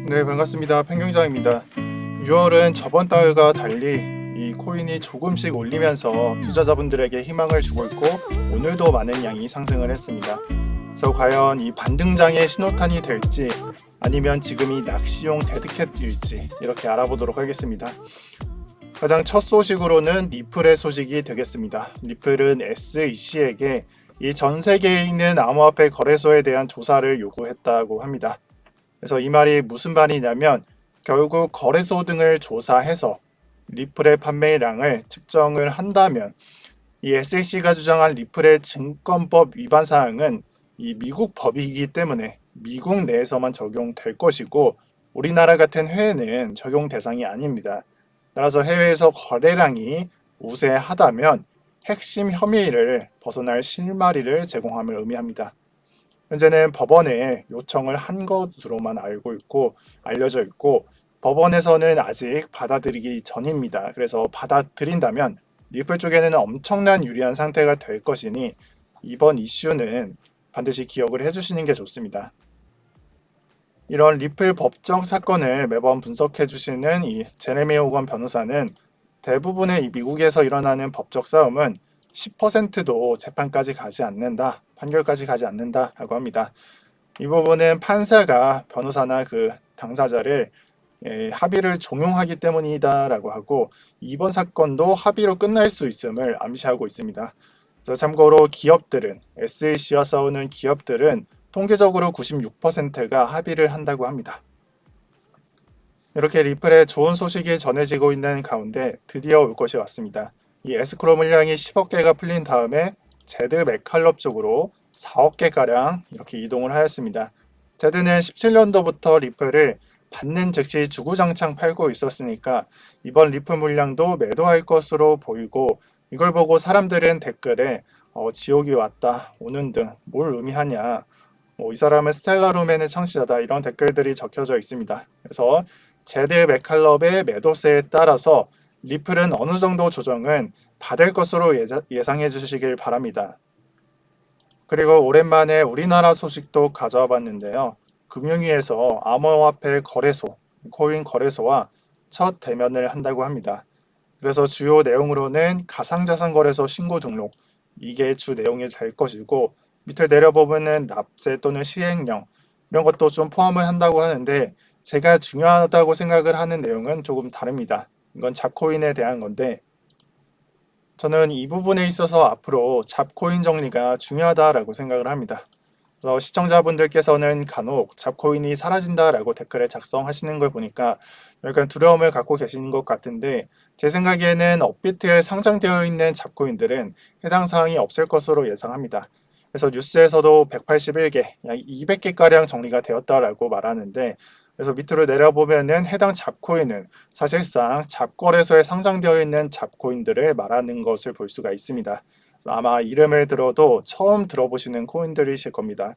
네, 반갑습니다. 팽경장입니다. 6월은 저번 달과 달리 이 코인이 조금씩 올리면서 투자자분들에게 희망을 주고 있고 오늘도 많은 양이 상승을 했습니다. 그래서 과연 이 반등장의 신호탄이 될지 아니면 지금이 낚시용 데드캣일지 이렇게 알아보도록 하겠습니다. 가장 첫 소식으로는 리플의 소식이 되겠습니다. 리플은 SEC에게 이 전 세계에 있는 암호화폐 거래소에 대한 조사를 요구했다고 합니다. 그래서 이 말이 무슨 말이냐면 결국 거래소 등을 조사해서 리플의 판매량을 측정을 한다면 이 SEC가 주장한 리플의 증권법 위반 사항은 이 미국 법이기 때문에 미국 내에서만 적용될 것이고 우리나라 같은 해외는 적용 대상이 아닙니다. 따라서 해외에서 거래량이 우세하다면 핵심 혐의를 벗어날 실마리를 제공함을 의미합니다. 현재는 법원에 요청을 한 것으로만 알려져 있고 법원에서는 아직 받아들이기 전입니다. 그래서 받아들인다면 리플 쪽에는 엄청난 유리한 상태가 될 것이니 이번 이슈는 반드시 기억을 해주시는 게 좋습니다. 이런 리플 법정 사건을 매번 분석해 주시는 이 제레미 호건 변호사는 대부분의 이 미국에서 일어나는 법적 싸움은 10%도 재판까지 가지 않는다, 판결까지 가지 않는다라고 합니다. 이 부분은 판사가 변호사나 그 당사자를 합의를 종용하기 때문이다라고 하고 이번 사건도 합의로 끝날 수 있음을 암시하고 있습니다. 그래서 참고로 기업들은 SEC와 싸우는 기업들은 통계적으로 96%가 합의를 한다고 합니다. 이렇게 리플에 좋은 소식이 전해지고 있는 가운데 드디어 올 것이 왔습니다. 이 에스크로 물량이 10억 개가 풀린 다음에 제드 맥칼럽 쪽으로 4억 개가량 이렇게 이동을 하였습니다. 제드는 17년도부터 리플을 받는 즉시 주구장창 팔고 있었으니까 이번 리플 물량도 매도할 것으로 보이고 이걸 보고 사람들은 댓글에 지옥이 왔다 오는 등 뭘 의미하냐 이 사람은 스텔라루멘의 창시자다 이런 댓글들이 적혀져 있습니다. 그래서 제드 맥칼럽의 매도세에 따라서 리플은 어느 정도 조정은 받을 것으로 예상해 주시길 바랍니다. 그리고 오랜만에 우리나라 소식도 가져와 봤는데요. 금융위에서 암호화폐 거래소, 코인 거래소와 첫 대면을 한다고 합니다. 그래서 주요 내용으로는 가상자산 거래소 신고 등록, 이게 주 내용이 될 것이고 밑을 내려보면은 납세 또는 시행령 이런 것도 좀 포함을 한다고 하는데 제가 중요하다고 생각을 하는 내용은 조금 다릅니다. 이건 잡코인에 대한 건데 저는 이 부분에 있어서 앞으로 잡코인 정리가 중요하다라고 생각을 합니다. 그래서 시청자분들께서는 간혹 잡코인이 사라진다라고 댓글을 작성하시는 걸 보니까 약간 두려움을 갖고 계시는 것 같은데 제 생각에는 업비트에 상장되어 있는 잡코인들은 해당 사항이 없을 것으로 예상합니다. 그래서 뉴스에서도 181개, 약 200개가량 정리가 되었다라고 말하는데 그래서 밑으로 내려보면은 해당 잡코인은 사실상 잡거래소에 상장되어 있는 잡코인들을 말하는 것을 볼 수가 있습니다. 아마 이름을 들어도 처음 들어보시는 코인들이실 겁니다.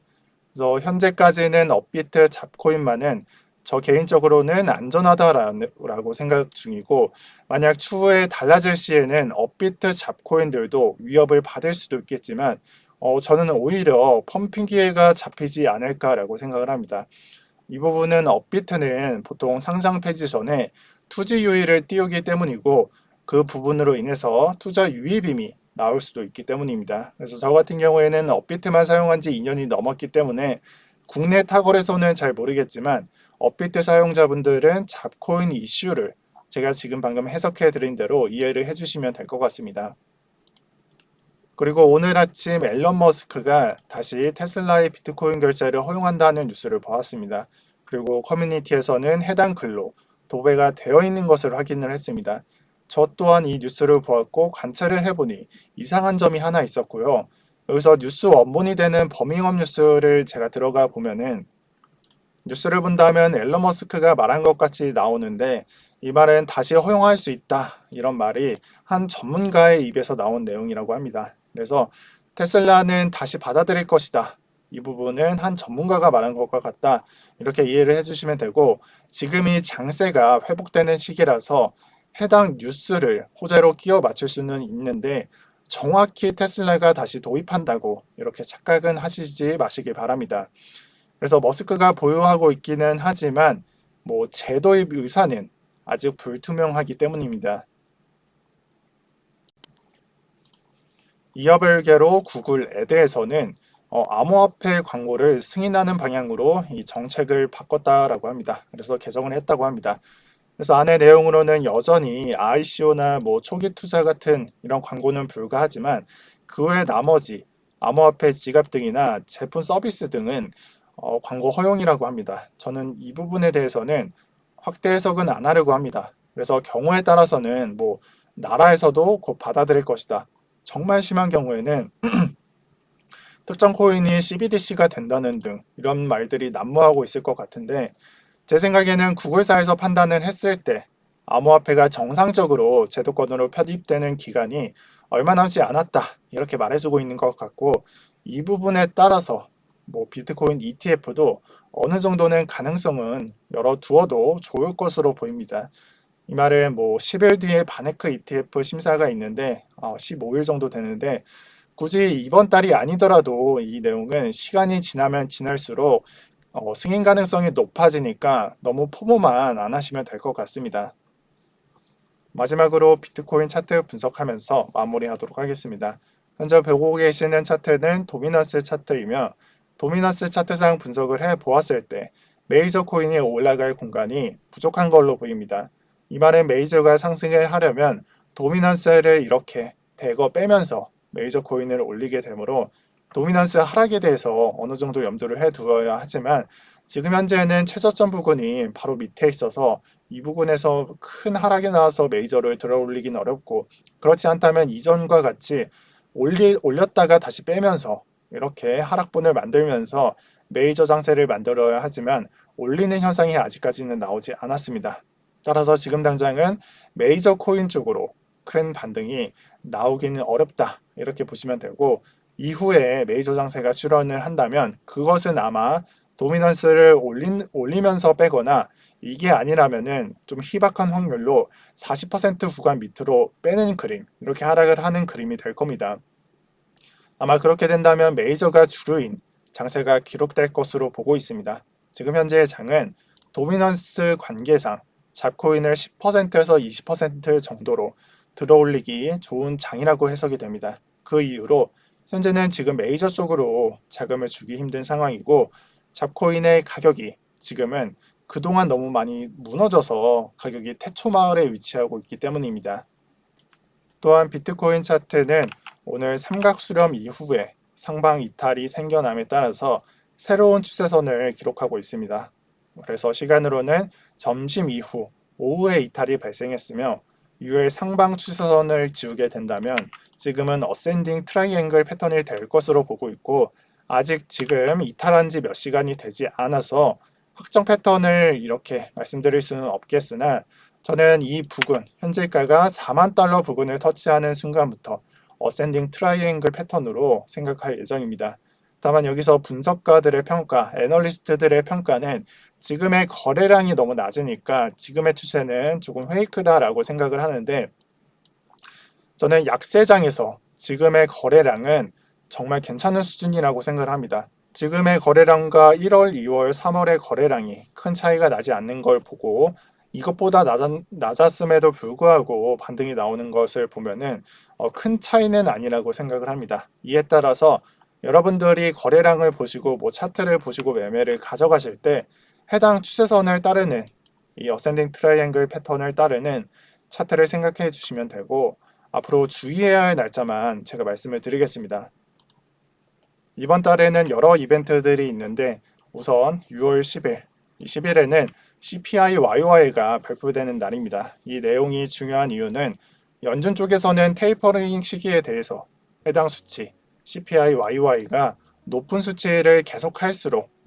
그래서 현재까지는 업비트 잡코인만은 저 개인적으로는 안전하다라고 생각 중이고 만약 추후에 달라질 시에는 업비트 잡코인들도 위협을 받을 수도 있겠지만 저는 오히려 펌핑 기회가 잡히지 않을까라고 생각을 합니다. 이 부분은 업비트는 보통 상장 폐지 전에 투지 유의를 띄우기 때문이고 그 부분으로 인해서 투자 유의빔이 나올 수도 있기 때문입니다. 그래서 저 같은 경우에는 업비트만 사용한 지 2년이 넘었기 때문에 국내 타거래소는 잘 모르겠지만 업비트 사용자분들은 잡코인 이슈를 제가 지금 방금 해석해 드린 대로 이해를 해주시면 될 것 같습니다. 그리고 오늘 아침 앨런 머스크가 다시 테슬라의 비트코인 결제를 허용한다는 뉴스를 보았습니다. 그리고 커뮤니티에서는 해당 글로 도배가 되어 있는 것을 확인을 했습니다. 저 또한 이 뉴스를 보았고 관찰을 해보니 이상한 점이 하나 있었고요. 여기서 뉴스 원본이 되는 버밍엄 뉴스를 제가 들어가 보면은 뉴스를 본다면 앨런 머스크가 말한 것 같이 나오는데 이 말은 다시 허용할 수 있다 이런 말이 한 전문가의 입에서 나온 내용이라고 합니다. 그래서 테슬라는 다시 받아들일 것이다. 이 부분은 한 전문가가 말한 것과 같다. 이렇게 이해를 해주시면 되고 지금이 장세가 회복되는 시기라서 해당 뉴스를 호재로 끼워 맞출 수는 있는데 정확히 테슬라가 다시 도입한다고 이렇게 착각은 하시지 마시기 바랍니다. 그래서 머스크가 보유하고 있기는 하지만 재도입 의사는 아직 불투명하기 때문입니다. 이어 별개로 구글 애드에서는 암호화폐 광고를 승인하는 방향으로 이 정책을 바꿨다라고 합니다. 그래서 개정을 했다고 합니다. 그래서 안의 내용으로는 여전히 ICO나 초기 투자 같은 이런 광고는 불가하지만 그 외 나머지 암호화폐 지갑 등이나 제품 서비스 등은 광고 허용이라고 합니다. 저는 이 부분에 대해서는 확대 해석은 안 하려고 합니다. 그래서 경우에 따라서는 나라에서도 곧 받아들일 것이다. 정말 심한 경우에는 특정 코인이 CBDC가 된다는 등 이런 말들이 난무하고 있을 것 같은데 제 생각에는 구글사에서 판단을 했을 때 암호화폐가 정상적으로 제도권으로 편입되는 기간이 얼마 남지 않았다 이렇게 말해주고 있는 것 같고 이 부분에 따라서 비트코인 ETF도 어느 정도는 가능성은 열어두어도 좋을 것으로 보입니다. 이 말은 10일 뒤에 바네크 ETF 심사가 있는데 15일 정도 되는데 굳이 이번 달이 아니더라도 이 내용은 시간이 지나면 지날수록 승인 가능성이 높아지니까 너무 포모만 안 하시면 될 것 같습니다. 마지막으로 비트코인 차트 분석하면서 마무리하도록 하겠습니다. 현재 보고 계시는 차트는 도미넌스 차트이며 도미넌스 차트상 분석을 해 보았을 때 메이저 코인이 올라갈 공간이 부족한 걸로 보입니다. 이 말은 메이저가 상승을 하려면 도미넌스를 이렇게 대거 빼면서 메이저 코인을 올리게 되므로 도미넌스 하락에 대해서 어느 정도 염두를 해 두어야 하지만 지금 현재는 최저점 부근이 바로 밑에 있어서 이 부분에서 큰 하락이 나와서 메이저를 들어 올리긴 어렵고 그렇지 않다면 이전과 같이 올렸다가 다시 빼면서 이렇게 하락분을 만들면서 메이저 장세를 만들어야 하지만 올리는 현상이 아직까지는 나오지 않았습니다. 따라서 지금 당장은 메이저 코인 쪽으로 큰 반등이 나오기는 어렵다 이렇게 보시면 되고 이후에 메이저 장세가 출현을 한다면 그것은 아마 도미넌스를 올리면서 빼거나 이게 아니라면은 좀 희박한 확률로 40% 구간 밑으로 빼는 그림 이렇게 하락을 하는 그림이 될 겁니다. 아마 그렇게 된다면 메이저가 주류인 장세가 기록될 것으로 보고 있습니다. 지금 현재의 장은 도미넌스 관계상 잡코인을 10%에서 20% 정도로 들어올리기 좋은 장이라고 해석이 됩니다. 그 이유로 현재는 지금 메이저 쪽으로 자금을 주기 힘든 상황이고 잡코인의 가격이 지금은 그동안 너무 많이 무너져서 가격이 태초마을에 위치하고 있기 때문입니다. 또한 비트코인 차트는 오늘 삼각 수렴 이후에 상방 이탈이 생겨남에 따라서 새로운 추세선을 기록하고 있습니다. 그래서 시간으로는 점심 이후 오후에 이탈이 발생했으며 이후에 상방 추세선을 지우게 된다면 지금은 어센딩 트라이앵글 패턴이 될 것으로 보고 있고 아직 지금 이탈한 지 몇 시간이 되지 않아서 확정 패턴을 이렇게 말씀드릴 수는 없겠으나 저는 이 부근 현재가가 4만 달러 부근을 터치하는 순간부터 어센딩 트라이앵글 패턴으로 생각할 예정입니다. 다만 여기서 분석가들의 평가, 애널리스트들의 평가는 지금의 거래량이 너무 낮으니까 지금의 추세는 조금 페이크다라고 생각을 하는데 저는 약세장에서 지금의 거래량은 정말 괜찮은 수준이라고 생각을 합니다. 지금의 거래량과 1월, 2월, 3월의 거래량이 큰 차이가 나지 않는 걸 보고 이것보다 낮았음에도 불구하고 반등이 나오는 것을 보면은 큰 차이는 아니라고 생각을 합니다. 이에 따라서 여러분들이 거래량을 보시고 차트를 보시고 매매를 가져가실 때 해당 추세선을 따르는 이 어센딩 트라이앵글 패턴을 따르는 차트를 생각해 주시면 되고 앞으로 주의해야 할 날짜만 제가 말씀을 드리겠습니다. 이번 달에는 여러 이벤트들이 있는데 우선 6월 10일, 이 10일에는 CPI YY가 발표되는 날입니다. 이 내용이 중요한 이유는 연준 쪽에서는 테이퍼링 시기에 대해서 해당 수치 CPI YY가 높은 수치를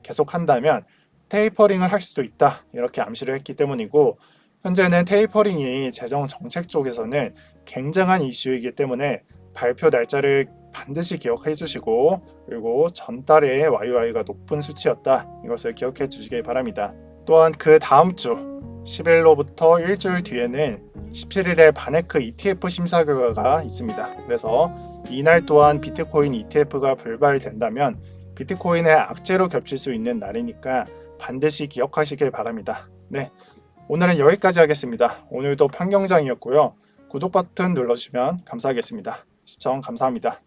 계속한다면 테이퍼링을 할 수도 있다 이렇게 암시를 했기 때문이고 현재는 테이퍼링이 재정 정책 쪽에서는 굉장한 이슈이기 때문에 발표 날짜를 반드시 기억해 주시고 그리고 전달에 YY가 높은 수치였다 이것을 기억해 주시기 바랍니다. 또한 그 다음 주 10일로부터 일주일 뒤에는 17일에 바네크 ETF 심사 결과가 있습니다. 그래서 이날 또한 비트코인 ETF가 불발된다면 비트코인의 악재로 겹칠 수 있는 날이니까 반드시 기억하시길 바랍니다. 네, 오늘은 여기까지 하겠습니다. 오늘도 판경장이었고요. 구독 버튼 눌러주시면 감사하겠습니다. 시청 감사합니다.